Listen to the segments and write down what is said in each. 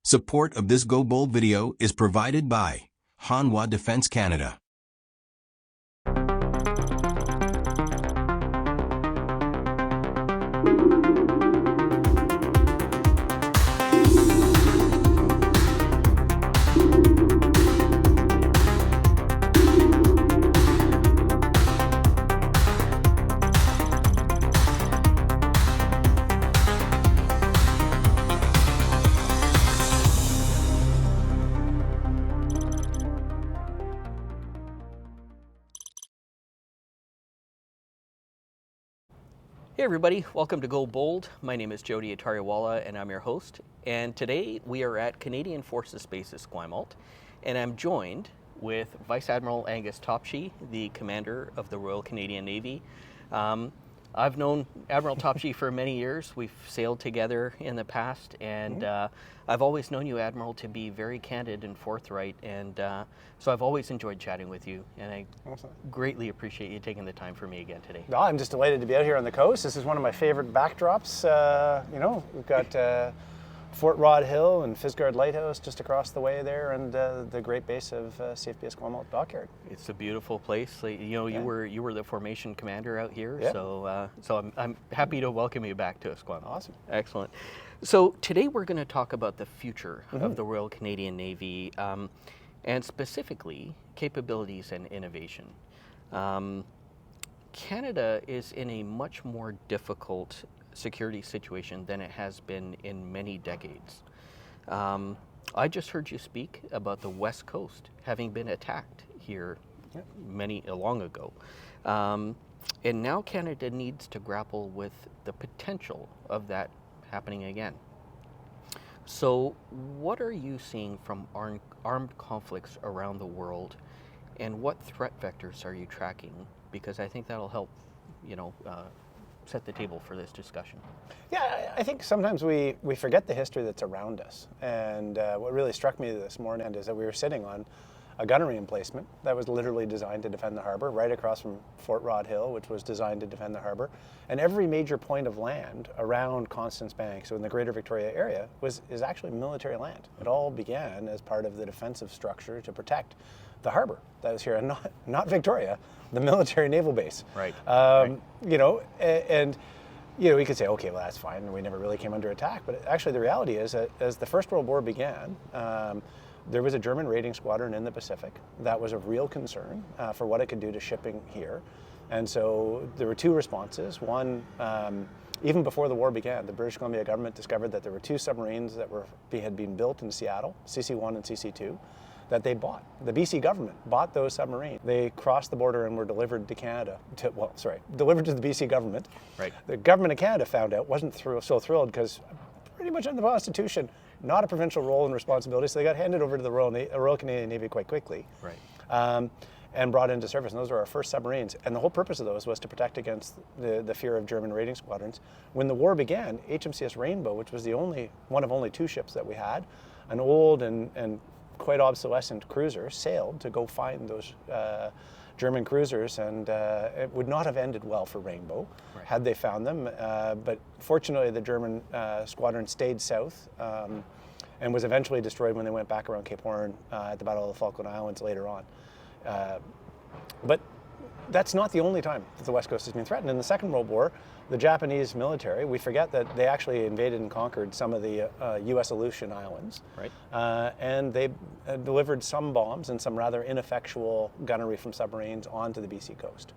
Support of this Go Bold video is provided by Hanwha Defense Canada. Hey everybody, welcome to Go Bold. My name is Jody Atariwala and I'm your host. And today we are at Canadian Forces Base Esquimalt, and I'm joined with Vice-Admiral Angus Topshee, the commander of the Royal Canadian Navy. I've known Admiral Topshee for many years. We've sailed together in the past, and I've always known you, Admiral, to be very candid and forthright, and so I've always enjoyed chatting with you, and I greatly appreciate you taking the time for me again today. No, I'm just delighted to be out here on the coast. This is one of my favorite backdrops. We've got Fort Rod Hill and Fisgard Lighthouse just across the way there, and the great base of CFB Esquimalt Dockyard. It's a beautiful place. You were the formation commander out here, yeah. So I'm happy to welcome you back to Esquimalt. Awesome, excellent. So today we're going to talk about the future of the Royal Canadian Navy, and specifically capabilities and innovation. Canada is in a much more difficult security situation than it has been in many decades. I just heard you speak about the West Coast having been attacked here long ago. And now Canada needs to grapple with the potential of that happening again. So what are you seeing from armed conflicts around the world, and what threat vectors are you tracking? Because I think that'll help, set the table for this discussion. Yeah, I think sometimes we forget the history that's around us. And what really struck me this morning is that we were sitting on a gunnery emplacement that was literally designed to defend the harbor, right across from Fort Rod Hill, which was designed to defend the harbor. And every major point of land around Constance Bank, so in the Greater Victoria area, is actually military land. It all began as part of the defensive structure to protect the harbor that was here, and not Victoria, the military naval base. Right. We could say, okay, well, that's fine, we never really came under attack. But actually, the reality is that as the First World War began, there was a German raiding squadron in the Pacific that was of real concern for what it could do to shipping here. And so there were two responses. One, even before the war began, the British Columbia government discovered that there were two submarines that had been built in Seattle, CC-1 and CC-2, that they bought. The BC government bought those submarines. They crossed the border and were delivered to Canada, delivered to the BC government. Right. The government of Canada found out, wasn't so thrilled, because pretty much under the Constitution, not a provincial role and responsibility, so they got handed over to the Royal Canadian Navy quite quickly. Right. And brought into service. And those were our first submarines. And the whole purpose of those was to protect against the fear of German raiding squadrons. When the war began, HMCS Rainbow, which was one of only two ships that we had, an old and quite obsolescent cruiser, sailed to go find those German cruisers, and it would not have ended well for Rainbow had they found them. But fortunately, the German squadron stayed south and was eventually destroyed when they went back around Cape Horn at the Battle of the Falkland Islands later on. But that's not the only time that the West Coast has been threatened. In the Second World War, the Japanese military, we forget that they actually invaded and conquered some of the U.S. Aleutian Islands. Right. And they delivered some bombs and some rather ineffectual gunnery from submarines onto the BC coast.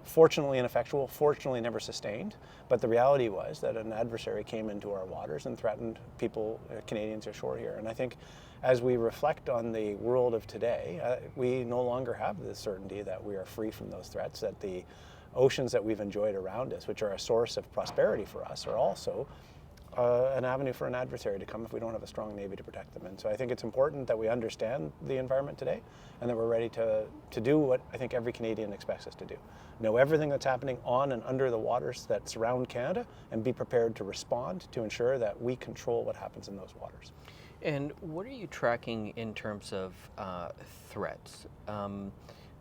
Fortunately ineffectual, fortunately never sustained, but the reality was that an adversary came into our waters and threatened people, Canadians ashore here. And I think as we reflect on the world of today, we no longer have the certainty that we are free from those threats, that the oceans that we've enjoyed around us, which are a source of prosperity for us, are also an avenue for an adversary to come if we don't have a strong Navy to protect them. And so I think it's important that we understand the environment today, and that we're ready to do what I think every Canadian expects us to do. Know everything that's happening on and under the waters that surround Canada, and be prepared to respond to ensure that we control what happens in those waters. And what are you tracking in terms of threats?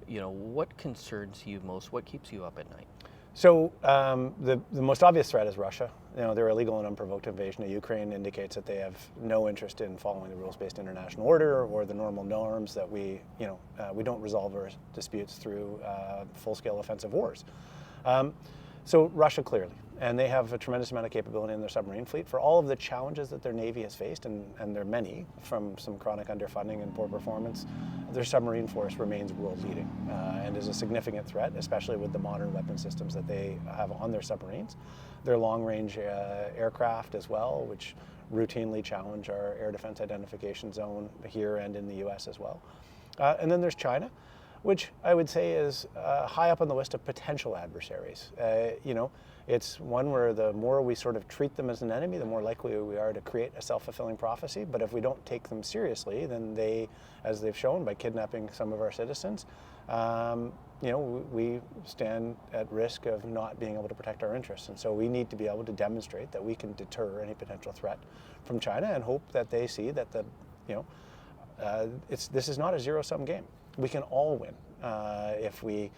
What concerns you most? What keeps you up at night? So the most obvious threat is Russia. Their illegal and unprovoked invasion of Ukraine indicates that they have no interest in following the rules-based international order or the normal norms that we don't resolve our disputes through full-scale offensive wars. So Russia clearly, and they have a tremendous amount of capability in their submarine fleet for all of the challenges that their Navy has faced, and there are many, from some chronic underfunding and poor performance. Their submarine force remains world-leading and is a significant threat, especially with the modern weapon systems that they have on their submarines. Their long-range aircraft as well, which routinely challenge our air defense identification zone here and in the U.S. as well. And then there's China, which I would say is high up on the list of potential adversaries. It's one where the more we sort of treat them as an enemy, the more likely we are to create a self-fulfilling prophecy. But if we don't take them seriously, then they, as they've shown by kidnapping some of our citizens, we stand at risk of not being able to protect our interests. And so we need to be able to demonstrate that we can deter any potential threat from China, and hope that they see that this is not a zero-sum game. We can all win if we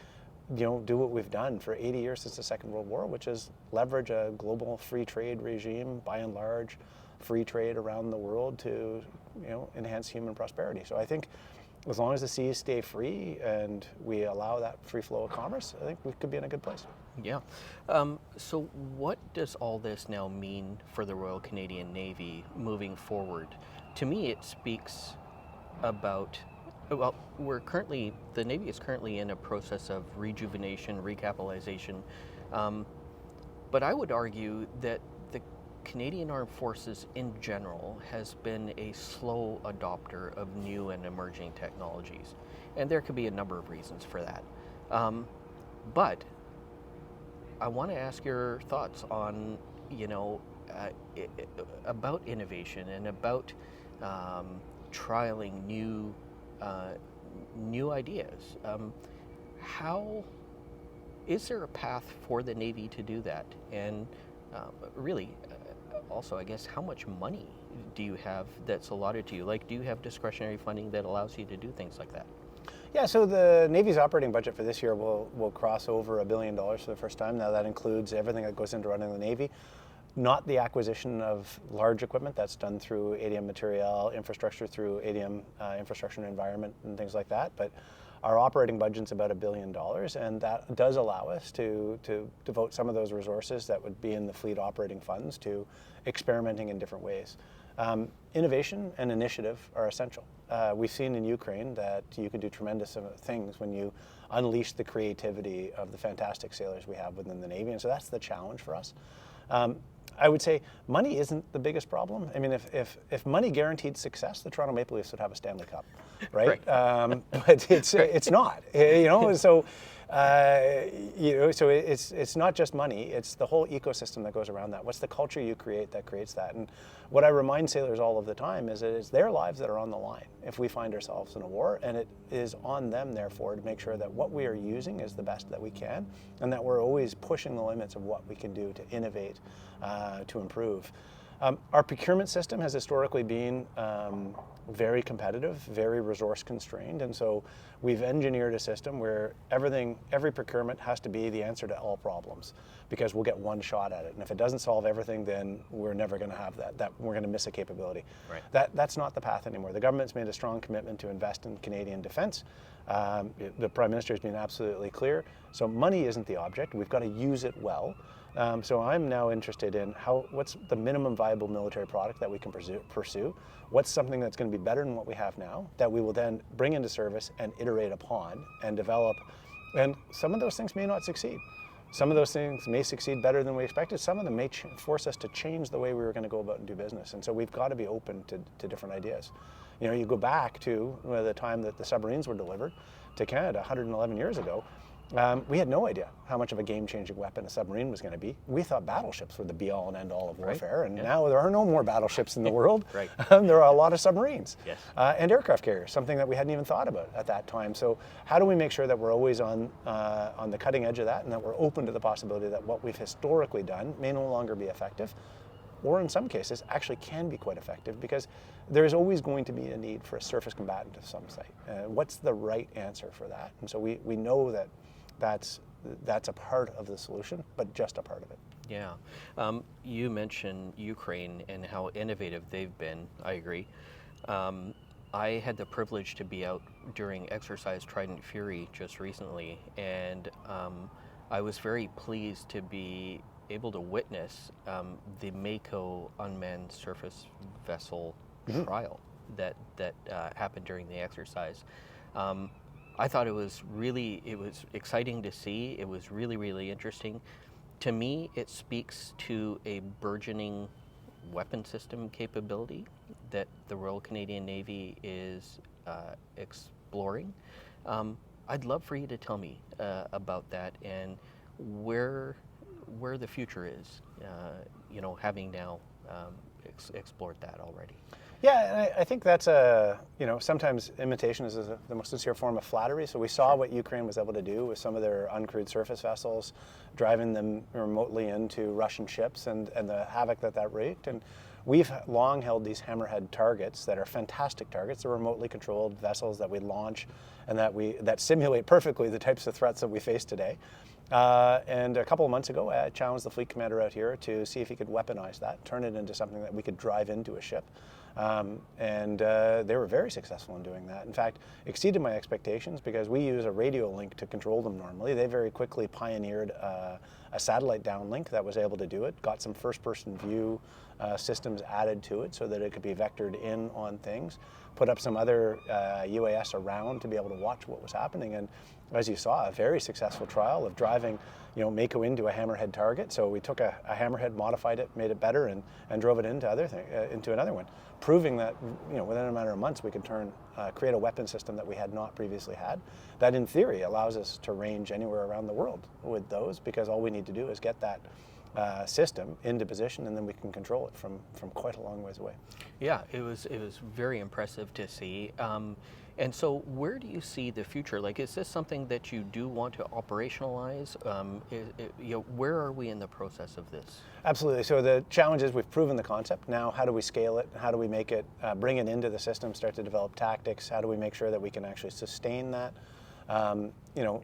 do what we've done for 80 years since the Second World War, which is leverage a global free trade regime, by and large, free trade around the world to enhance human prosperity. So I think as long as the seas stay free and we allow that free flow of commerce, I think we could be in a good place. Yeah. So what does all this now mean for the Royal Canadian Navy moving forward? To me, it speaks about, well, the Navy is currently in a process of rejuvenation, recapitalization, but I would argue that the Canadian Armed Forces in general has been a slow adopter of new and emerging technologies, and there could be a number of reasons for that. But I want to ask your thoughts on, about innovation and about trialing new ideas. How is there a path for the Navy to do that? And really, also, I guess, how much money do you have that's allotted to you? Like, do you have discretionary funding that allows you to do things like that? Yeah, so the Navy's operating budget for this year will cross over $1 billion for the first time. Now that includes everything that goes into running the Navy, not the acquisition of large equipment that's done through ADM Material, infrastructure through ADM Infrastructure and Environment and things like that. But our operating budget's about $1 billion, and that does allow us to devote some of those resources that would be in the fleet operating funds to experimenting in different ways. Innovation and initiative are essential. We've seen in Ukraine that you can do tremendous things when you unleash the creativity of the fantastic sailors we have within the Navy, and so that's the challenge for us. I would say money isn't the biggest problem. I mean, if money guaranteed success, the Toronto Maple Leafs would have a Stanley Cup, right? But it's not, So so it's not just money. It's the whole ecosystem that goes around that. What's the culture you create that creates that? And what I remind sailors all of the time is that it's their lives that are on the line if we find ourselves in a war, and it is on them, therefore, to make sure that what we are using is the best that we can, and that we're always pushing the limits of what we can do to innovate, to improve. Our procurement system has historically been very competitive, very resource constrained, and so we've engineered a system where every procurement has to be the answer to all problems, because we'll get one shot at it, and if it doesn't solve everything, then we're never going to have that we're going to miss a capability. Right. That's not the path anymore. The government's made a strong commitment to invest in Canadian defense. The Prime Minister has been absolutely clear. So money isn't the object. We've got to use it well. So I'm now interested in what's the minimum viable military product that we can pursue? What's something that's going to be better than what we have now that we will then bring into service and iterate upon and develop? And some of those things may not succeed. Some of those things may succeed better than we expected. Some of them may force us to change the way we were going to go about and do business. And so we've got to be open to different ideas. You go back to the time that the submarines were delivered to Canada 111 years ago. We had no idea how much of a game-changing weapon a submarine was going to be. We thought battleships were the be-all and end-all of warfare, and now there are no more battleships in the world. Right. There are a lot of submarines. Yes. And aircraft carriers, something that we hadn't even thought about at that time. So how do we make sure that we're always on the cutting edge of that, and that we're open to the possibility that what we've historically done may no longer be effective, or in some cases actually can be quite effective, because there's always going to be a need for a surface combatant of some site. What's the right answer for that? And so we know that that's that's a part of the solution, but just a part of it. Yeah. You mentioned Ukraine and how innovative they've been. I agree. I had the privilege to be out during exercise Trident Fury just recently, and I was very pleased to be able to witness the Mako unmanned surface vessel trial that happened during the exercise. I thought it was exciting to see. It was really interesting. To me, it speaks to a burgeoning weapon system capability that the Royal Canadian Navy is exploring. I'd love for you to tell me about that and where the future is, having now explored that already. Yeah, and I think that's sometimes imitation is the most sincere form of flattery. So we saw what Ukraine was able to do with some of their uncrewed surface vessels, driving them remotely into Russian ships and the havoc that wreaked. And we've long held these hammerhead targets that are fantastic targets. They're remotely controlled vessels that we launch and that simulate perfectly the types of threats that we face today. And a couple of months ago, I challenged the fleet commander out here to see if he could weaponize that, turn it into something that we could drive into a ship. And they were very successful in doing that. In fact, exceeded my expectations because we use a radio link to control them normally. They very quickly pioneered a satellite downlink that was able to do it, got some first-person view systems added to it so that it could be vectored in on things, put up some other UAS around to be able to watch what was happening. And as you saw, a very successful trial of driving Mako into a hammerhead target. So we took a hammerhead, modified it, made it better, and drove it into into another one, proving that within a matter of months we could create a weapon system that we had not previously had. That in theory allows us to range anywhere around the world with those, because all we need to do is get that system into position, and then we can control it from quite a long ways away. Yeah, it was very impressive to see. And so where do you see the future? Like, is this something that you do want to operationalize? Where are we in the process of this? Absolutely. So the challenge is we've proven the concept. Now, how do we scale it? How do we make it, bring it into the system, start to develop tactics? How do we make sure that we can actually sustain that?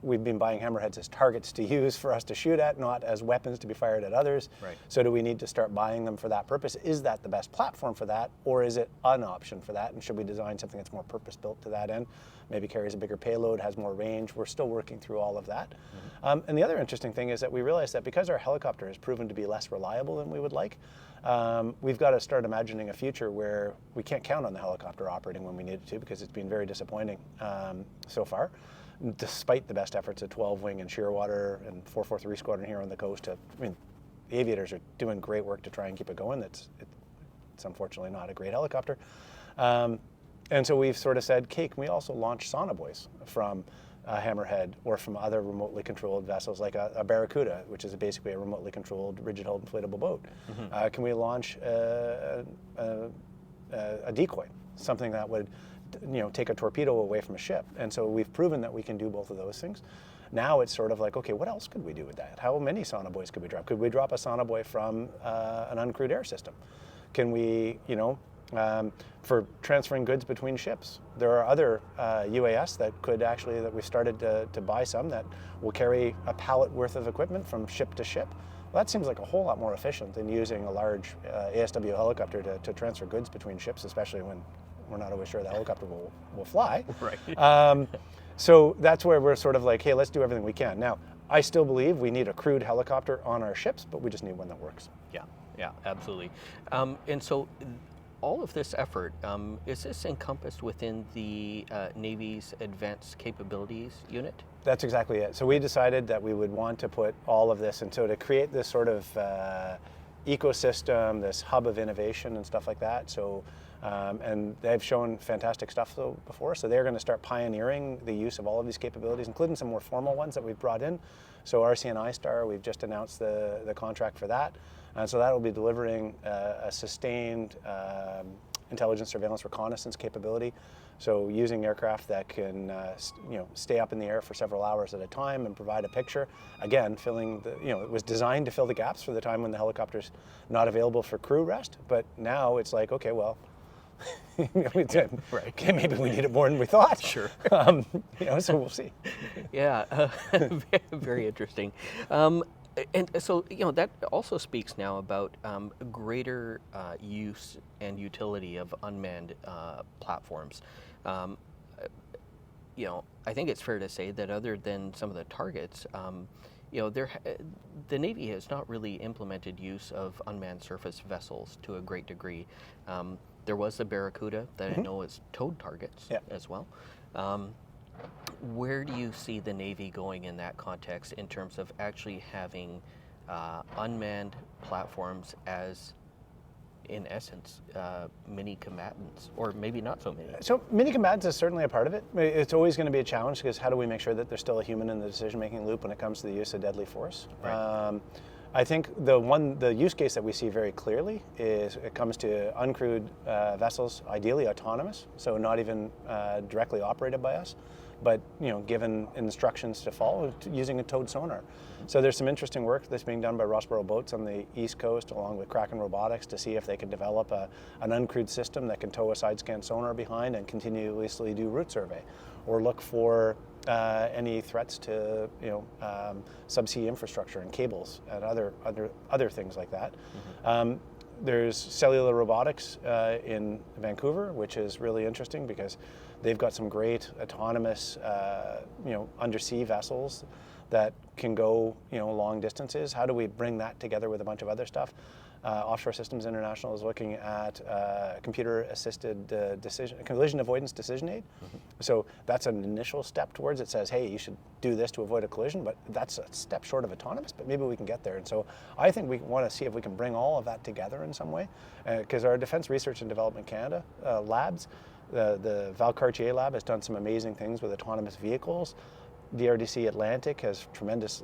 We've been buying hammerheads as targets to use for us to shoot at, not as weapons to be fired at others. Right. So do we need to start buying them for that purpose? Is that the best platform for that, or is it an option for that? And should we design something that's more purpose-built to that end? Maybe carries a bigger payload, has more range. We're still working through all of that. Mm-hmm. And the other interesting thing is that we realized that because our helicopter has proven to be less reliable than we would like, we've got to start imagining a future where we can't count on the helicopter operating when we need it to, because it's been very disappointing so far, despite the best efforts of 12 Wing and Shearwater and 443 Squadron here on the coast. The aviators are doing great work to try and keep it going. It's unfortunately not a great helicopter. And so we've sort of said, can we also launch sonobuoys from Hammerhead or from other remotely controlled vessels like a Barracuda, which is basically a remotely controlled rigid hull inflatable boat? Mm-hmm. Can we launch a decoy, something that would take a torpedo away from a ship? And so we've proven that we can do both of those things. Now it's sort of like, okay, what else could we do with that? How many sonobuoys could we drop? Could we drop a sonobuoy from an uncrewed air system? Can we, for transferring goods between ships? There are other UAS that we've started to buy some that will carry a pallet worth of equipment from ship to ship. Well, that seems like a whole lot more efficient than using a large ASW helicopter to transfer goods between ships, especially when we're not always sure the helicopter will fly. Right. So that's where we're sort of like, hey, let's do everything we can. Now, I still believe we need a crewed helicopter on our ships, but we just need one that works. Yeah, absolutely. And so all of this effort, is this encompassed within the Navy's Advanced Capabilities Unit? That's exactly it. So we decided that we would want to put all of this, and so to create this sort of ecosystem, this hub of innovation and stuff like that. So, and they've shown fantastic stuff before, so they're going to start pioneering the use of all of these capabilities, including some more formal ones that we've brought in. So RCN Star, we've just announced the contract for that. And so that will be delivering a sustained intelligence, surveillance, reconnaissance capability. So using aircraft that can stay up in the air for several hours at a time and provide a picture. Again, filling it was designed to fill the gaps for the time when the helicopter's not available for crew rest. But now it's like, okay, well, We did. Right. Okay, maybe we need it more than we thought. Sure. So we'll see. Yeah, very interesting. And so, that also speaks now about greater use and utility of unmanned platforms. I think it's fair to say that other than some of the targets, the Navy has not really implemented use of unmanned surface vessels to a great degree. There was the Barracuda that I know is towed targets as well. Where do you see the Navy going in that context in terms of actually having unmanned platforms as, in essence, mini combatants, or maybe not so many? So mini combatants is certainly a part of it. It's always going to be a challenge because how do we make sure that there's still a human in the decision-making loop when it comes to the use of deadly force? Right. I think the use case that we see very clearly is it comes to uncrewed vessels, ideally autonomous, so not even directly operated by us, but given instructions to follow using a towed sonar. So there's some interesting work that's being done by Rossboro Boats on the East Coast, along with Kraken Robotics, to see if they can develop an uncrewed system that can tow a side scan sonar behind and continuously do route survey, or look for any threats to subsea infrastructure and cables and other things like that. There's cellular robotics in Vancouver, which is really interesting because they've got some great autonomous undersea vessels that can go long distances. How do we bring that together with a bunch of other stuff? Offshore Systems International is looking at computer-assisted collision avoidance decision aid. So that's an initial step towards it. Says, hey, you should do this to avoid a collision, but that's a step short of autonomous, but maybe we can get there. And so I think we want to see if we can bring all of that together in some way, because our Defence Research and Development Canada labs, the Valcartier lab has done some amazing things with autonomous vehicles. DRDC Atlantic has tremendous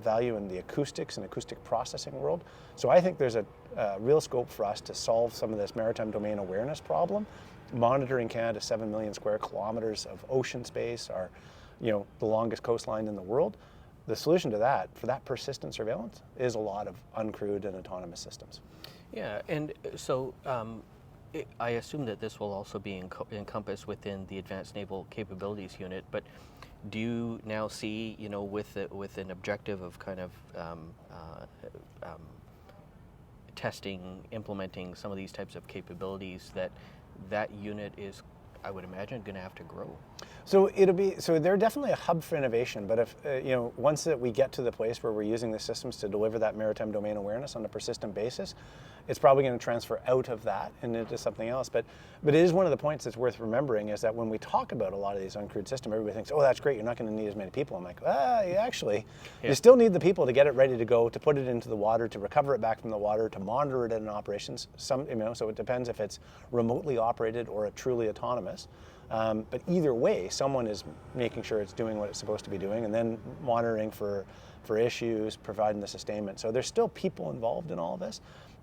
value in the acoustics and acoustic processing world. So I think there's a real scope for us to solve some of this maritime domain awareness problem. Monitoring Canada's 7 million square kilometers of ocean space, our, the longest coastline in the world. The solution to that, for that persistent surveillance, is a lot of uncrewed and autonomous systems. Yeah, and so I assume that this will also be encompassed within the Advanced Naval Capabilities Unit, but do you now see, with an objective of kind of testing, implementing some of these types of capabilities, that unit is, I would imagine, going to have to grow? So they're definitely a hub for innovation, but if, once that we get to the place where we're using the systems to deliver that maritime domain awareness on a persistent basis, it's probably going to transfer out of that and into something else. But it is one of the points that's worth remembering is that when we talk about a lot of these uncrewed systems, everybody thinks, oh, that's great, you're not going to need as many people. I'm like, you still need the people to get it ready to go, to put it into the water, to recover it back from the water, to monitor it in operations. So it depends if it's remotely operated or a truly autonomous. But either way, someone is making sure it's doing what it's supposed to be doing, and then monitoring for issues, providing the sustainment. So there's still people involved in all of this.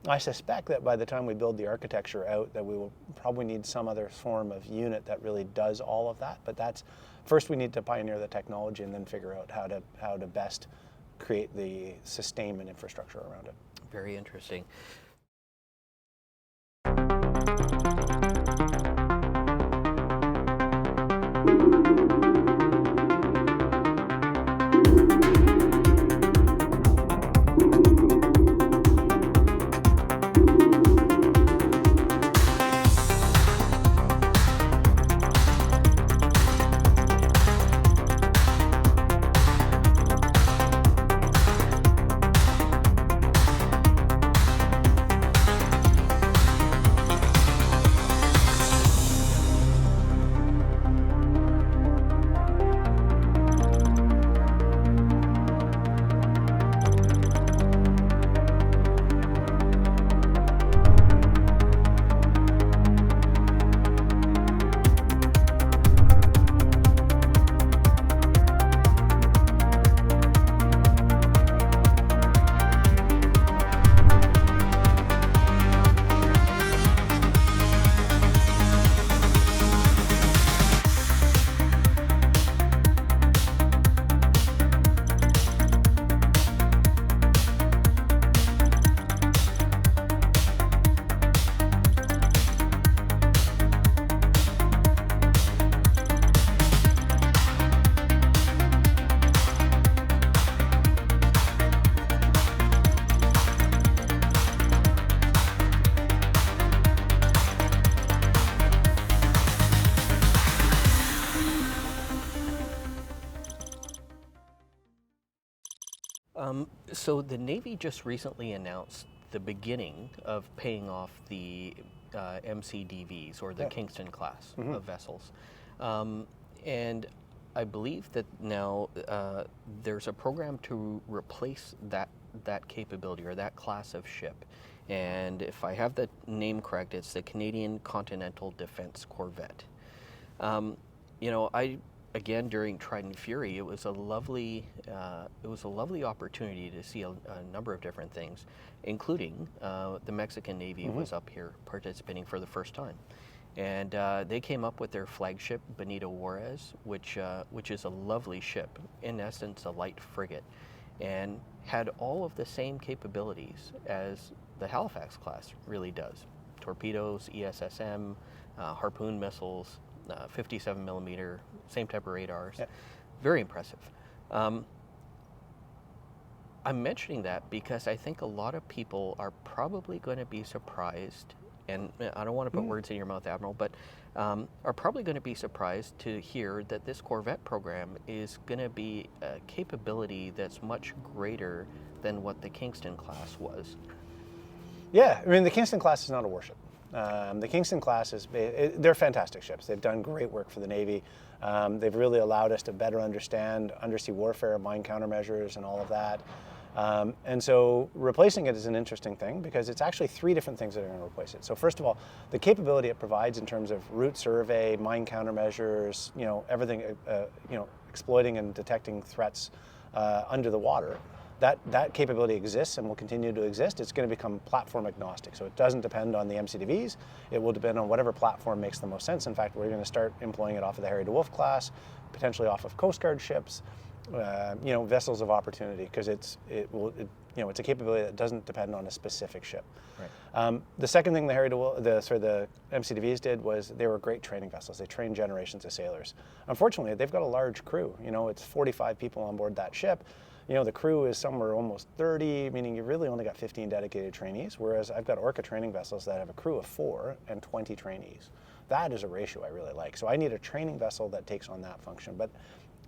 I suspect that by the time we build the architecture out, that we will probably need some other form of unit that really does all of that. But that's first we need to pioneer the technology and then figure out how to best create the sustainment infrastructure around it. Very interesting. So the Navy just recently announced the beginning of paying off the MCDVs, or the Kingston class of vessels. And I believe that now there's a program to replace that capability, or that class of ship. And if I have the name correct, it's the Canadian Continental Defense Corvette. Again, during Trident Fury, it was a lovely opportunity to see a number of different things, including the Mexican Navy was up here participating for the first time, and they came up with their flagship Benito Juarez, which is a lovely ship, in essence a light frigate, and had all of the same capabilities as the Halifax class really does: torpedoes, ESSM, harpoon missiles, 57 millimeter, same type of radars. Yeah. Very impressive. I'm mentioning that because I think a lot of people are probably going to be surprised, and I don't want to put words in your mouth, Admiral, but are probably going to be surprised to hear that this Corvette program is going to be a capability that's much greater than what the Kingston class was. Yeah, I mean, the Kingston class is not a warship. The Kingston class they're fantastic ships. They've done great work for the Navy. They've really allowed us to better understand undersea warfare, mine countermeasures, and all of that. And so replacing it is an interesting thing, because it's actually three different things that are going to replace it. So first of all, the capability it provides in terms of route survey, mine countermeasures, everything, exploiting and detecting threats under the water. That capability exists and will continue to exist. It's going to become platform agnostic. So it doesn't depend on the MCDVs. It will depend on whatever platform makes the most sense. In fact, we're going to start employing it off of the Harry DeWolf class, potentially off of Coast Guard ships, vessels of opportunity, because it's a capability that doesn't depend on a specific ship. Right. The second thing the the MCDVs did was they were great training vessels. They trained generations of sailors. Unfortunately, they've got a large crew. It's 45 people on board that ship. The crew is somewhere almost 30, meaning you really only got 15 dedicated trainees, whereas I've got Orca training vessels that have a crew of 4 and 20 trainees. That is a ratio I really like. So I need a training vessel that takes on that function. But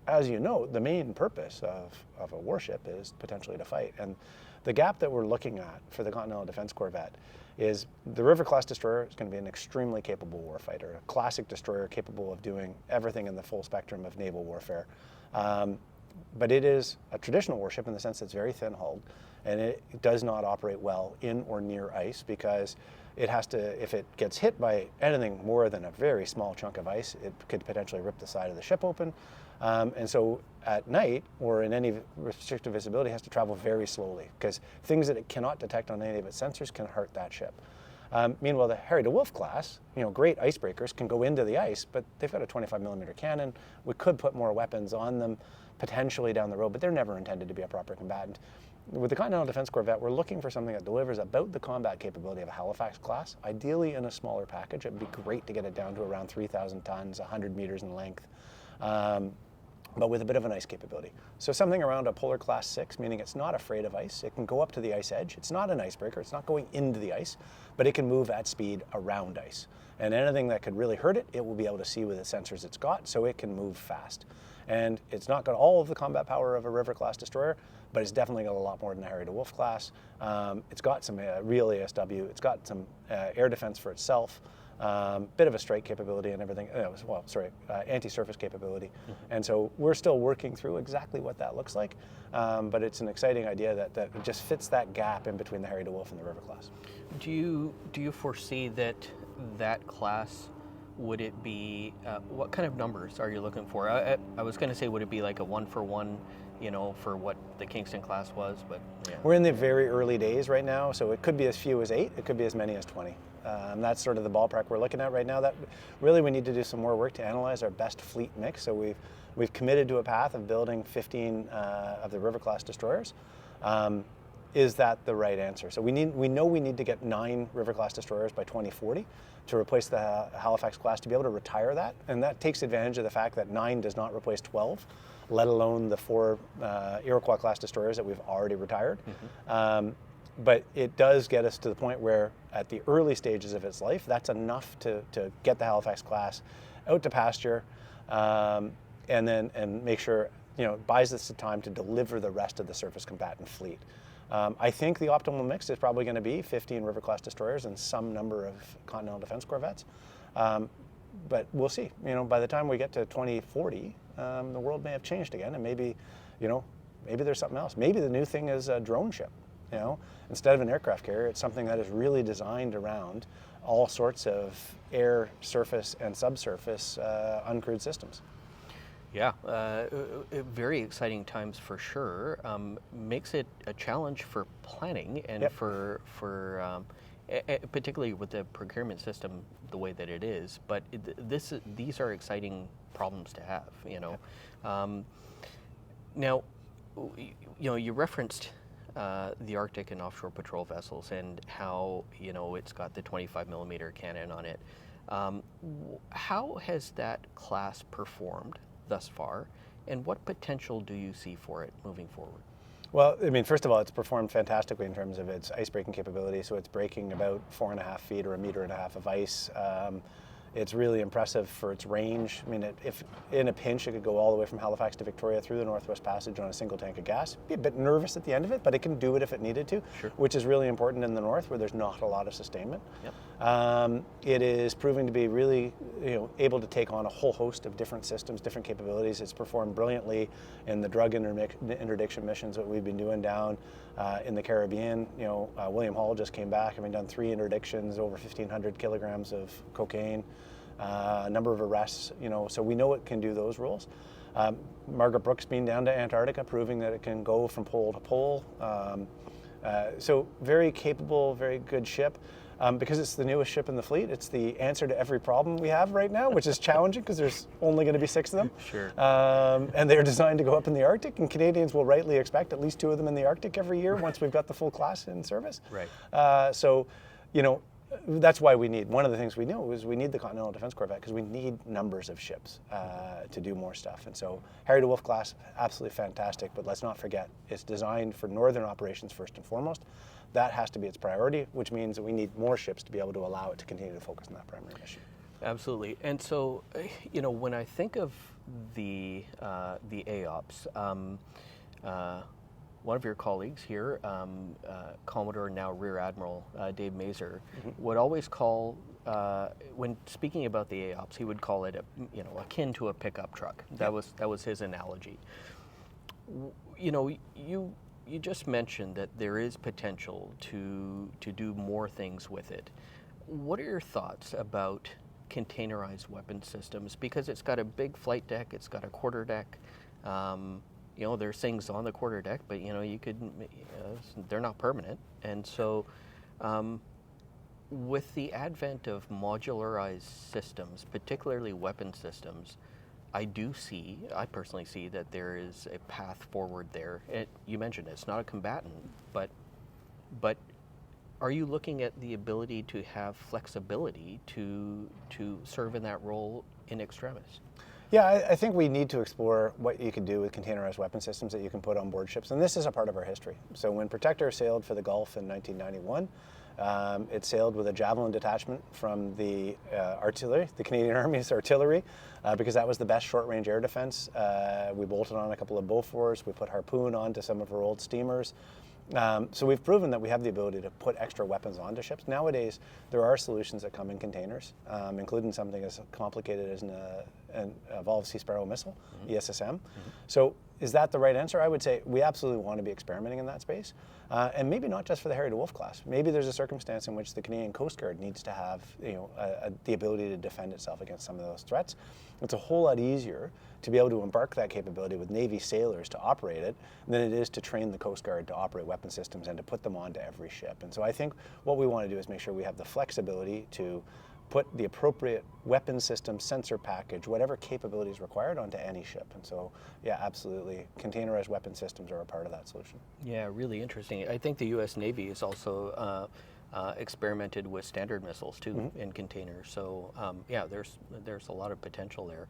as you know, the main purpose of a warship is potentially to fight. And the gap that we're looking at for the Continental Defense Corvette is the River-class destroyer is going to be an extremely capable warfighter, a classic destroyer capable of doing everything in the full spectrum of naval warfare. But it is a traditional warship in the sense that it's very thin-hulled, and it does not operate well in or near ice, because it has to, if it gets hit by anything more than a very small chunk of ice, it could potentially rip the side of the ship open. And so at night, or in any restricted visibility, it has to travel very slowly, because things that it cannot detect on any of its sensors can hurt that ship. Meanwhile, the Harry DeWolf class, great icebreakers, can go into the ice, but they've got a 25 millimeter cannon. We could put more weapons on them potentially down the road, but they're never intended to be a proper combatant. With the Continental Defense Corvette, we're looking for something that delivers about the combat capability of a Halifax class, ideally in a smaller package. It'd be great to get it down to around 3,000 tons, 100 meters in length, but with a bit of an ice capability. So something around a Polar Class 6, meaning it's not afraid of ice. It can go up to the ice edge. It's not an icebreaker. It's not going into the ice, but it can move at speed around ice. And anything that could really hurt it, it will be able to see with the sensors it's got, so it can move fast. And it's not got all of the combat power of a River-class destroyer, but it's definitely got a lot more than a Harry DeWolf class. It's got some real ASW. It's got some air defense for itself, bit of a strike capability and everything. Anti-surface capability. Mm-hmm. And so we're still working through exactly what that looks like, but it's an exciting idea that just fits that gap in between the Harry DeWolf and the River class. Do you foresee that class? Would it be, what kind of numbers are you looking for? I was going to say, would it be like a 1-for-1, for what the Kingston class was, but yeah. We're in the very early days right now, so it could be as few as 8, it could be as many as 20. That's sort of the ballpark we're looking at right now. That really, we need to do some more work to analyze our best fleet mix. So we've committed to a path of building 15 of the River-class destroyers. Is that the right answer? So we know we need to get 9 River-class destroyers by 2040 to replace the Halifax class, to be able to retire that. And that takes advantage of the fact that 9 does not replace 12, let alone the 4 Iroquois-class destroyers that we've already retired. Mm-hmm. But it does get us to the point where, at the early stages of its life, that's enough to get the Halifax class out to pasture, and make sure buys us the time to deliver the rest of the surface combatant fleet. I think the optimal mix is probably going to be 15 River-class destroyers and some number of Continental Defense Corvettes. But we'll see. By the time we get to 2040, the world may have changed again, and maybe there's something else. Maybe the new thing is a drone ship. Instead of an aircraft carrier, it's something that is really designed around all sorts of air, surface, and subsurface uncrewed systems. Yeah, very exciting times for sure. Makes it a challenge for planning and Yep. for particularly with the procurement system the way that it is. But these are exciting problems to have. Now, you referenced the Arctic and offshore patrol vessels and how it's got the 25 millimeter cannon on it. How has that class performed thus far, and what potential do you see for it moving forward? Well, first of all, it's performed fantastically in terms of its ice-breaking capability. So it's breaking about 4.5 feet or 1.5 meters of ice. It's really impressive for its range. If in a pinch it could go all the way from Halifax to Victoria through the Northwest Passage on a single tank of gas. Be a bit nervous at the end of it, but it can do it if it needed to, Sure. which is really important in the north where there's not a lot of sustainment. Yep. It is proving to be really able to take on a whole host of different systems, different capabilities. It's performed brilliantly in the drug interdiction missions that we've been doing down in the Caribbean. William Hall just came back, having done 3 interdictions, over 1,500 kilograms of cocaine, a number of arrests. So we know it can do those roles. Margaret Brooks being down to Antarctica, proving that it can go from pole to pole. So very capable, very good ship. Because it's the newest ship in the fleet, it's the answer to every problem we have right now, which is challenging because there's only going to be 6 of them. Sure. And they're designed to go up in the Arctic, and Canadians will rightly expect at least 2 of them in the Arctic every year once we've got the full class in service. Right. So, that's why one of the things we know is we need the Continental Defense Corvette because we need numbers of ships to do more stuff. And so Harry DeWolf class, absolutely fantastic, but let's not forget, it's designed for northern operations first and foremost. That has to be its priority, which means that we need more ships to be able to allow it to continue to focus on that primary mission. Absolutely. And so, when I think of the AOPS, one of your colleagues here, Commodore, now Rear Admiral Dave Mazer, would always call, when speaking about the AOPS, he would call it akin to a pickup truck. That was his analogy. You just mentioned that there is potential to do more things with it. What are your thoughts about containerized weapon systems? Because it's got a big flight deck, it's got a quarter deck. There's things on the quarter deck, but they're not permanent. And so, with the advent of modularized systems, particularly weapon systems, I personally see that there is a path forward there. You mentioned it's not a combatant, but are you looking at the ability to have flexibility to serve in that role in extremis? Yeah, I think we need to explore what you can do with containerized weapon systems that you can put on board ships, and this is a part of our history. So when Protector sailed for the Gulf in 1991, it sailed with a Javelin detachment from the artillery, the Canadian Army's artillery, because that was the best short-range air defense. We bolted on a couple of Beauforts, we put Harpoon onto some of our old steamers. So we've proven that we have the ability to put extra weapons onto ships. Nowadays, there are solutions that come in containers, including something as complicated as an Evolved Sea Sparrow missile, ESSM. So is that the right answer? I would say we absolutely want to be experimenting in that space. And maybe not just for the Harry DeWolf class. Maybe there's a circumstance in which the Canadian Coast Guard needs to have the ability to defend itself against some of those threats. It's a whole lot easier to be able to embark that capability with Navy sailors to operate it than it is to train the Coast Guard to operate weapon systems and to put them onto every ship. And so I think what we want to do is make sure we have the flexibility to put the appropriate weapon system, sensor package, whatever capability is required onto any ship. And so, yeah, absolutely, containerized weapon systems are a part of that solution. Yeah, really interesting. I think the U.S. Navy has also experimented with standard missiles too in containers. So yeah, there's a lot of potential there.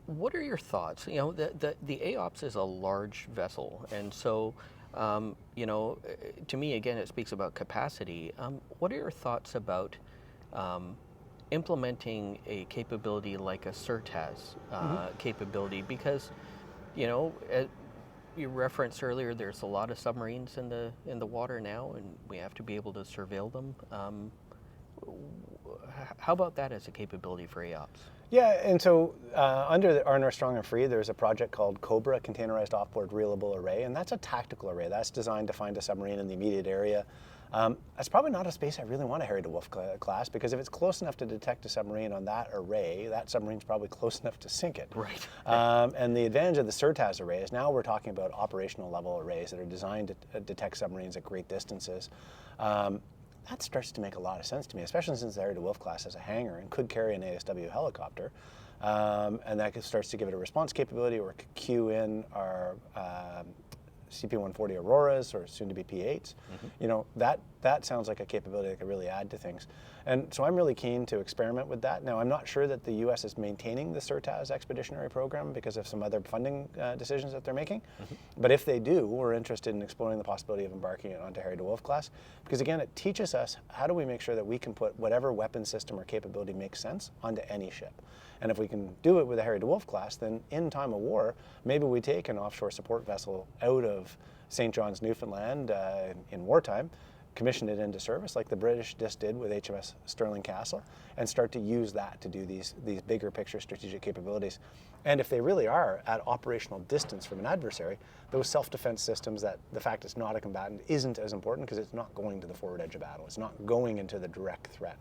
What are your thoughts? The AOPS is a large vessel, and so to me, again, it speaks about capacity. What are your thoughts about implementing a capability like a CERT has capability? Because You know, you referenced earlier, there's a lot of submarines in the water now, and we have to be able to surveil them. How about that as a capability for AOPS? Yeah, and so under the RNR Strong and Free, there's a project called COBRA, Containerized Offboard Reelable Array, and that's a tactical array. That's designed to find a submarine in the immediate area. That's probably not a space I really want a Harry DeWolf class, because if it's close enough to detect a submarine on that array, that submarine's probably close enough to sink it. Right. And the advantage of the SIRTAS array is now we're talking about operational level arrays that are designed to detect submarines at great distances. That starts to make a lot of sense to me, especially since the Harry DeWolf class has a hangar and could carry an ASW helicopter. And that starts to give it a response capability, or could queue in our CP-140 Auroras, or soon to be P-8s. You know, that sounds like a capability that could really add to things. And so I'm really keen to experiment with that. Now, I'm not sure that the US is maintaining the SIRTAS expeditionary program because of some other funding decisions that they're making. But if they do, we're interested in exploring the possibility of embarking it onto Harry DeWolf class, because again, it teaches us how do we make sure that we can put whatever weapon system or capability makes sense onto any ship. And if we can do it with a Harry DeWolf class, then in time of war, maybe we take an offshore support vessel out of St. John's, Newfoundland in wartime, commission it into service like the British just did with HMS Stirling Castle, and start to use that to do these bigger picture strategic capabilities. And if they really are at operational distance from an adversary, those self-defense systems, that the fact it's not a combatant isn't as important, because it's not going to the forward edge of battle. It's not going into the direct threat.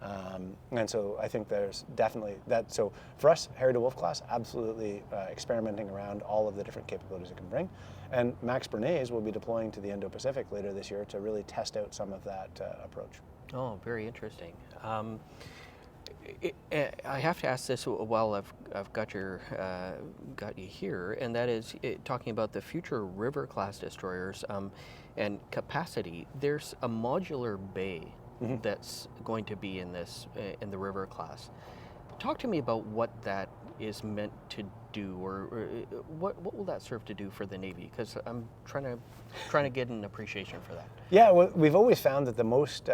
And so I think there's definitely that. So for us, Harry DeWolf class, absolutely experimenting around all of the different capabilities it can bring. And Max Bernays will be deploying to the Indo-Pacific later this year to really test out some of that approach. Oh, very interesting. I have to ask this while I've got you here, and that is talking about the future river class destroyers and capacity. There's a modular bay that's going to be in in the river class. Talk to me about what that is meant to do, or what will that serve to do for the Navy? Because I'm trying to get an appreciation for that. Yeah, well, we've always found that the most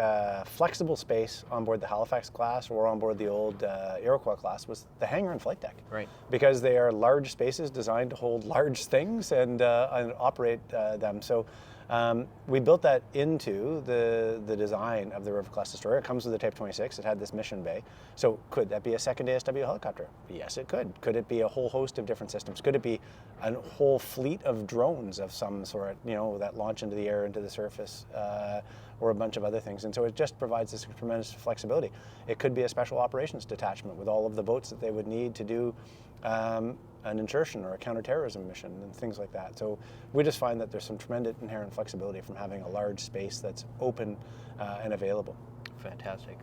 flexible space on board the Halifax class or on board the old Iroquois class was the hangar and flight deck. Right. Because they are large spaces designed to hold large things and operate them. So we built that into the design of the River class destroyer. It comes with the Type 26. It had this mission bay. So could that be a second ASW helicopter? Yes, it could. Could it be a whole host of different systems? Could it be a whole fleet of drones of some sort, you know, that launch into the air, into the surface, or a bunch of other things? And so it just provides this tremendous flexibility. It could be a special operations detachment with all of the boats that they would need to do an insertion or a counterterrorism mission and things like that. So we just find that there's some tremendous inherent flexibility from having a large space that's open and available. Fantastic.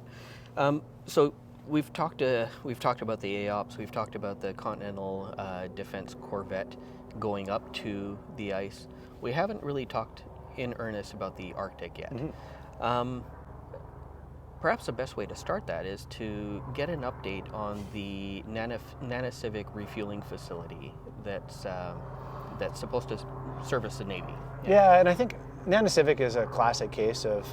So we've talked about the AOPS. We've talked about the Continental Defense Corvette going up to the ice. We haven't really talked in earnest about the Arctic yet. Perhaps the best way to start that is to get an update on the Nanisivik refueling facility that's supposed to service the Navy. Yeah, and I think Nanisivik is a classic case of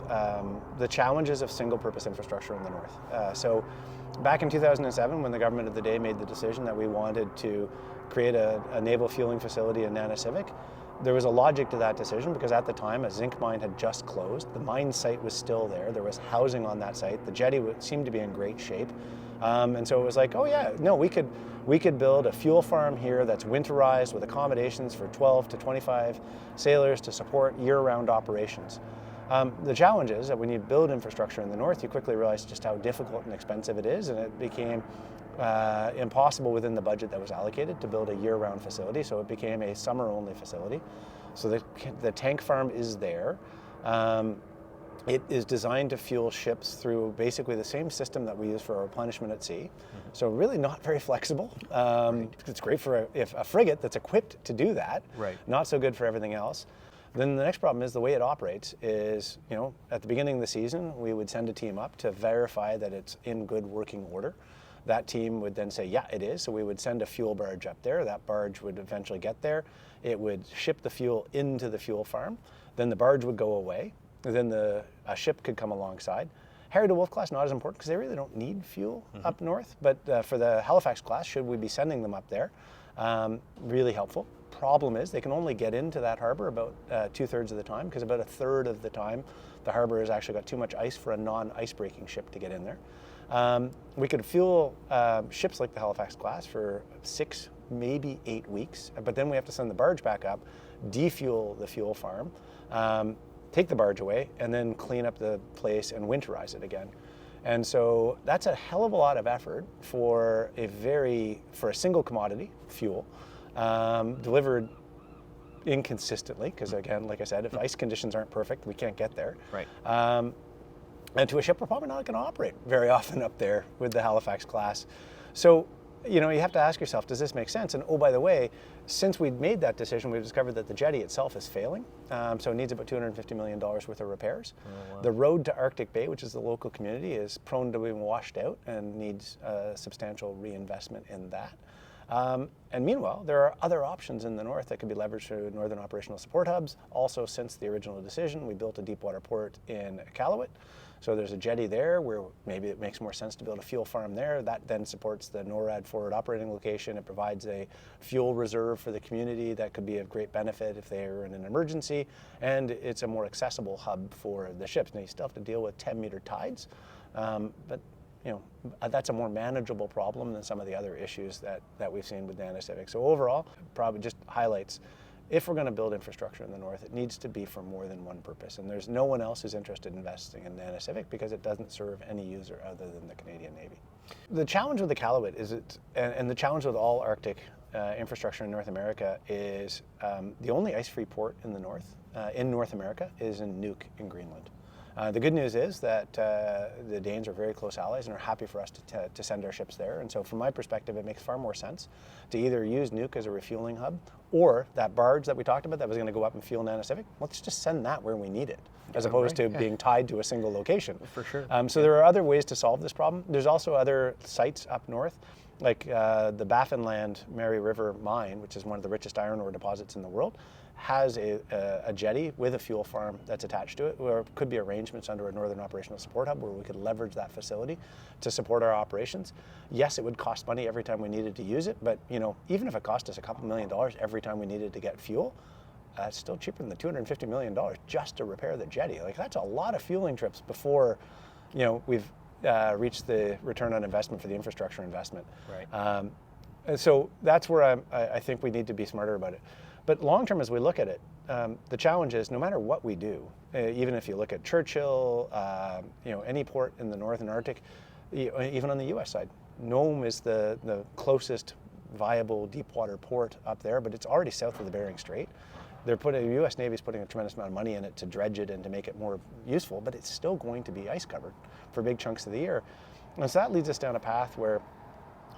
the challenges of single-purpose infrastructure in the North. So back in 2007, when the government of the day made the decision that we wanted to create a naval fueling facility in Nanisivik, there was a logic to that decision, because at the time a zinc mine had just closed. The mine site was still there. There was housing on that site. The jetty seemed to be in great shape. And so it was like, oh yeah, no, we could build a fuel farm here that's winterized with accommodations for 12 to 25 sailors to support year-round operations. The challenge is that when you build infrastructure in the North, you quickly realize just how difficult and expensive it is, and it became impossible within the budget that was allocated to build a year-round facility, so it became a summer-only facility. So the tank farm is there. It is designed to fuel ships through basically the same system that we use for replenishment at sea. So really not very flexible. It's great for a frigate that's equipped to do that. Right. Not so good for everything else. Then the next problem is the way it operates is, you know, at the beginning of the season, we would send a team up to verify that it's in good working order. That team would then say, yeah, it is. So we would send a fuel barge up there. That barge would eventually get there. It would ship the fuel into the fuel farm. Then the barge would go away. Then a ship could come alongside. Harry DeWolf class, not as important because they really don't need fuel up north. But for the Halifax class, should we be sending them up there? Really helpful. problem is they can only get into that harbor about 2/3 of the time, because about 1/3 of the time the harbor has actually got too much ice for a non-ice-breaking ship to get in there. We could fuel ships like the Halifax class for 6, maybe 8 weeks, but then we have to send the barge back up, defuel the fuel farm, take the barge away, and then clean up the place and winterize it again. And so that's a hell of a lot of effort for a single commodity, fuel, delivered inconsistently, because again, like I said, if ice conditions aren't perfect, we can't get there. Right. And to a ship we're probably not going to operate very often up there with the Halifax class. So, you have to ask yourself, does this make sense? And oh, by the way, since we made that decision, we've discovered that the jetty itself is failing. So it needs about $250 million worth of repairs. Oh, wow. The road to Arctic Bay, which is the local community, is prone to being washed out and needs substantial reinvestment in that. And meanwhile, there are other options in the north that could be leveraged through Northern Operational Support Hubs. Also, since the original decision, we built a deep water port in Iqaluit. So there's a jetty there where maybe it makes more sense to build a fuel farm there. That then supports the NORAD forward operating location. It provides a fuel reserve for the community that could be of great benefit if they are in an emergency. And it's a more accessible hub for the ships. Now, you still have to deal with 10-meter tides, but that's a more manageable problem than some of the other issues that we've seen with the Pacific. So overall, probably just highlights, if we're going to build infrastructure in the north, it needs to be for more than one purpose. And there's no one else who's interested in investing in the Pacific because it doesn't serve any user other than the Canadian Navy. The challenge with Iqaluit is and the challenge with all Arctic infrastructure in North America is the only ice-free port in the north, in North America, is in Nuuk in Greenland. The good news is that the Danes are very close allies and are happy for us to send our ships there. And so from my perspective, it makes far more sense to either use Nuuk as a refueling hub, or that barge that we talked about that was going to go up and fuel Pacific, let's just send that where we need it, as opposed to being tied to a single location. For sure. So there are other ways to solve this problem. There's also other sites up north, like the Baffinland Mary River mine, which is one of the richest iron ore deposits in the world, has a jetty with a fuel farm that's attached to it, or it could be arrangements under a Northern Operational Support Hub where we could leverage that facility to support our operations. Yes, it would cost money every time we needed to use it, but even if it cost us a couple $1 million every time we needed to get fuel, it's still cheaper than the $250 million just to repair the jetty. Like, that's a lot of fueling trips before we've reached the return on investment for the infrastructure investment. Right. So that's where I think we need to be smarter about it. But long term, as we look at it, the challenge is no matter what we do, even if you look at Churchill, any port in the Northern Arctic, even on the U.S. side, Nome is the closest viable deep water port up there, but it's already south of the Bering Strait. The U.S. Navy is putting a tremendous amount of money in it to dredge it and to make it more useful, but it's still going to be ice covered for big chunks of the year. And so that leads us down a path where,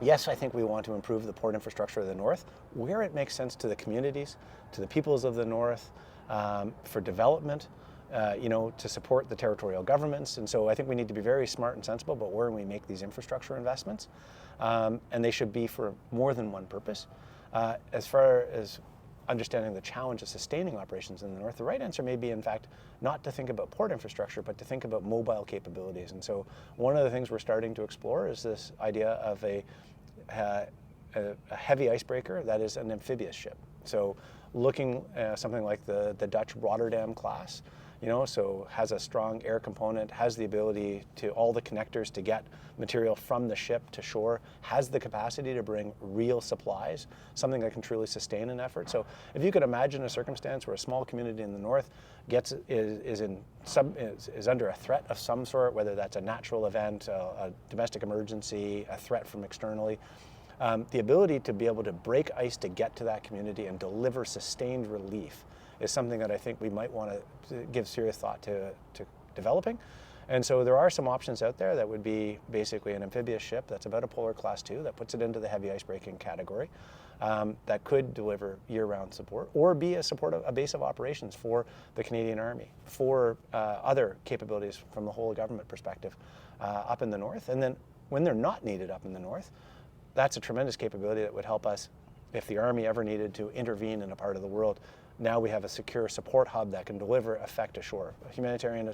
yes, I think we want to improve the port infrastructure of the north, where it makes sense to the communities, to the peoples of the north, for development, to support the territorial governments. And so I think we need to be very smart and sensible about where we make these infrastructure investments. And they should be for more than one purpose. As far as understanding the challenge of sustaining operations in the north, the right answer may be, in fact, not to think about port infrastructure, but to think about mobile capabilities. And so one of the things we're starting to explore is this idea of a heavy icebreaker that is an amphibious ship. So looking at something like the Dutch Rotterdam class, so has a strong air component, has the ability to all the connectors to get material from the ship to shore, has the capacity to bring real supplies, something that can truly sustain an effort. So if you could imagine a circumstance where a small community in the north is under a threat of some sort, whether that's a natural event, a domestic emergency, a threat from externally, the ability to be able to break ice to get to that community and deliver sustained relief is something that I think we might want to give serious thought to developing. And so there are some options out there that would be basically an amphibious ship that's about a Polar Class 2 that puts it into the heavy icebreaking category, that could deliver year-round support, or be a base of operations for the Canadian Army, for other capabilities from the whole government perspective up in the north. And then when they're not needed up in the north, that's a tremendous capability that would help us if the Army ever needed to intervene in a part of the world. Now we have a secure support hub that can deliver effect ashore. Humanitarian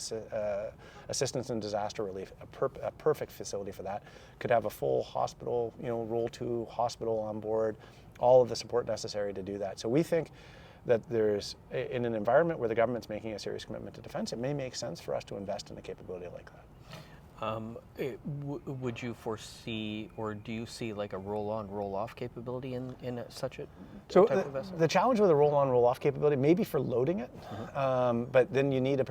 assistance and disaster relief, a perfect facility for that. Could have a full hospital, Role 2 hospital on board, all of the support necessary to do that. So we think that there's, in an environment where the government's making a serious commitment to defense, it may make sense for us to invest in a capability like that. Would you foresee, or do you see like a roll-on, roll-off capability in such a type of vessel? The challenge with a roll-on, roll-off capability, maybe for loading it, but then you need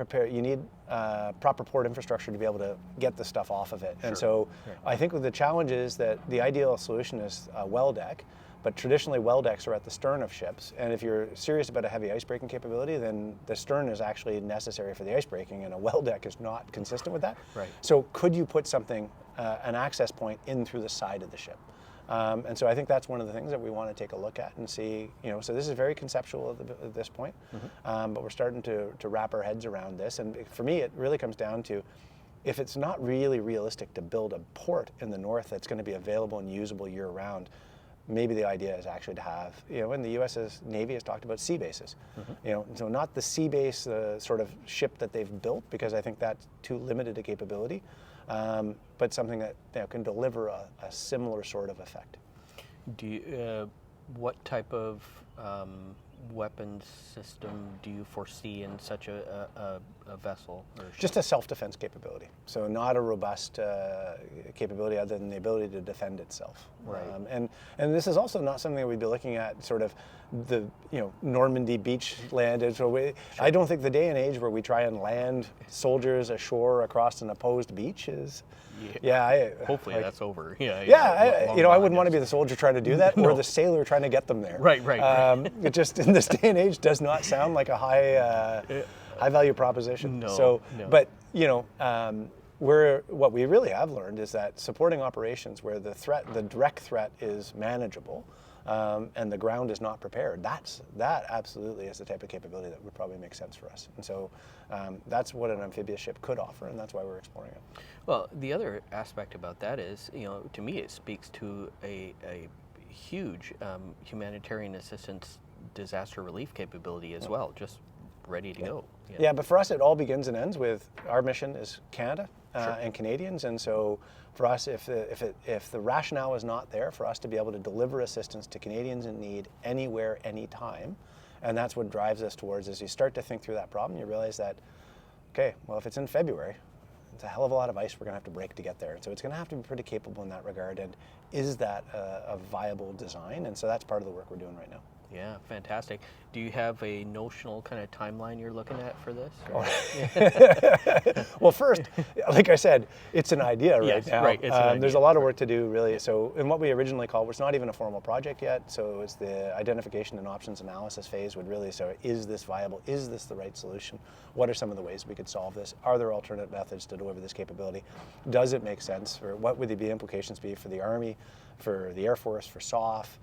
proper port infrastructure to be able to get the stuff off of it. Sure. And so I think the challenge is that the ideal solution is a well deck, but traditionally well decks are at the stern of ships, and if you're serious about a heavy icebreaking capability, then the stern is actually necessary for the icebreaking, and a well deck is not consistent with that. Right. So could you put something, an access point in through the side of the ship? And so I think that's one of the things that we want to take a look at and see, so this is very conceptual at this point, but we're starting to wrap our heads around this, and for me it really comes down to, if it's not really realistic to build a port in the north that's going to be available and usable year-round, maybe the idea is actually to have, and the U.S. Navy has talked about sea bases. So not the sea base sort of ship that they've built, because I think that's too limited a capability, but something that can deliver a similar sort of effect. Do you, what type of weapons system do you foresee in such a vessel? Or just a self-defense capability. So not a robust capability other than the ability to defend itself. Right. And this is also not something that we'd be looking at sort of the Normandy beach land. So I don't think the day and age where we try and land soldiers ashore across an opposed beach is. Hopefully that's over. I wouldn't want to be the soldier trying to do that, or the sailor trying to get them there. Right. It just, in this day and age, does not sound like a high value proposition. No. But what we really have learned is that supporting operations where the direct threat is manageable, and the ground is not prepared, that absolutely is the type of capability that would probably make sense for us. And so that's what an amphibious ship could offer, and that's why we're exploring it. Well, the other aspect about that is, to me it speaks to a huge humanitarian assistance, disaster relief capability as well, just ready to go. Yeah, but for us it all begins and ends with, our mission is Canada and Canadians, and so for us, if the rationale is not there for us to be able to deliver assistance to Canadians in need anywhere, anytime, and that's what drives us towards, as you start to think through that problem, you realize that, okay, well, if it's in February, it's a hell of a lot of ice we're going to have to break to get there. And so it's going to have to be pretty capable in that regard. And is that a viable design? And so that's part of the work we're doing right now. Yeah, fantastic. Do you have a notional kind of timeline you're looking at for this? Well, first, like I said, it's an idea right now. Right. It's an idea. There's a lot of work to do, really. So in what we originally called, it's not even a formal project yet, so it's the identification and options analysis phase would really say, is this viable? Is this the right solution? What are some of the ways we could solve this? Are there alternate methods to deliver this capability? Does it make sense? Or what would the implications be for the Army, for the Air Force, for SOF?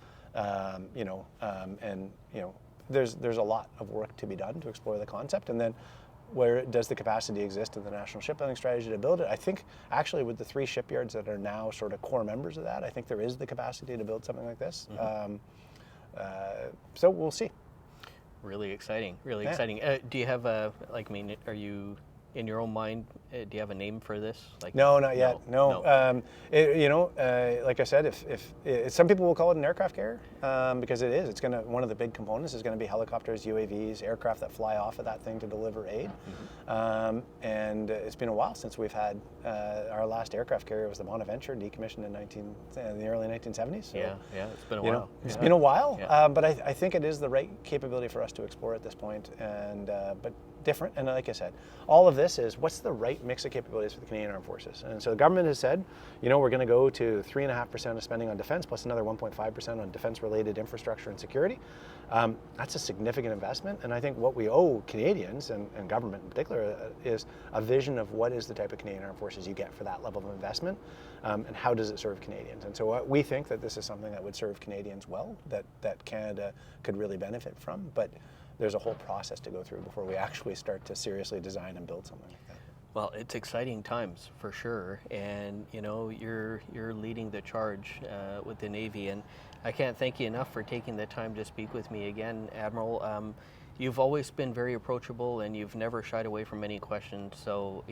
There's a lot of work to be done to explore the concept, and then where does the capacity exist in the national shipbuilding strategy to build it? I think actually with the 3 shipyards that are now sort of core members of that, I think there is the capacity to build something like this. So we'll see. Really exciting. Exciting. Do you have are you in your own mind, do you have a name for this? No, not yet. No. Like I said, if some people will call it an aircraft carrier, because it is. It's going to, one of the big components is going to be helicopters, UAVs, aircraft that fly off of that thing to deliver aid. And it's been a while since we've had our last aircraft carrier was the Bonaventure, decommissioned in the early 1970s. So, yeah, it's been a while. It's been a while, but I think it is the right capability for us to explore at this point, and but different. And like I said, all of this is what's the right mix of capabilities for the Canadian Armed Forces. And so the government has said, we're going to go to 3.5% of spending on defense plus another 1.5% on defense-related infrastructure and security. That's a significant investment. And I think what we owe Canadians, and government in particular, is a vision of what is the type of Canadian Armed Forces you get for that level of investment, and how does it serve Canadians. And so we think that this is something that would serve Canadians well, that Canada could really benefit from. But there's a whole process to go through before we actually start to seriously design and build something like that. Well, it's exciting times for sure, and you're leading the charge with the Navy, and I can't thank you enough for taking the time to speak with me again, Admiral. You've always been very approachable, and you've never shied away from any questions. So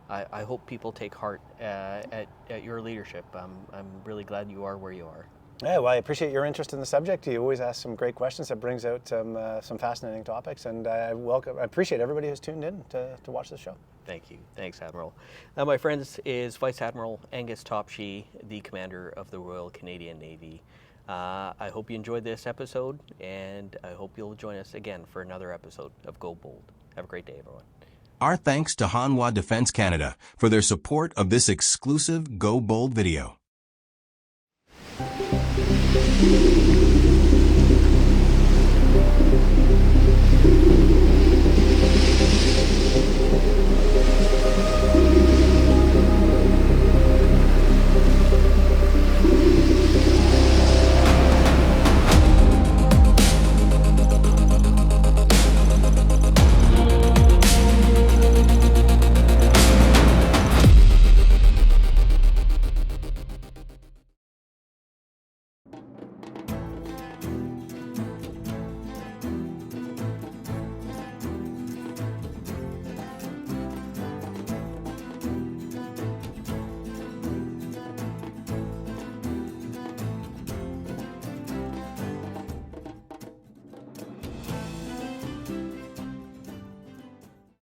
I hope people take heart at your leadership. I'm really glad you are where you are. Yeah, well, I appreciate your interest in the subject. You always ask some great questions that brings out some fascinating topics, and I appreciate everybody who's tuned in to watch the show. Thank you. Thanks, Admiral. My friends, is Vice-Admiral Angus Topshee, the Commander of the Royal Canadian Navy. I hope you enjoyed this episode, and I hope you'll join us again for another episode of Go Bold. Have a great day, everyone. Our thanks to Hanwha Defense Canada for their support of this exclusive Go Bold video.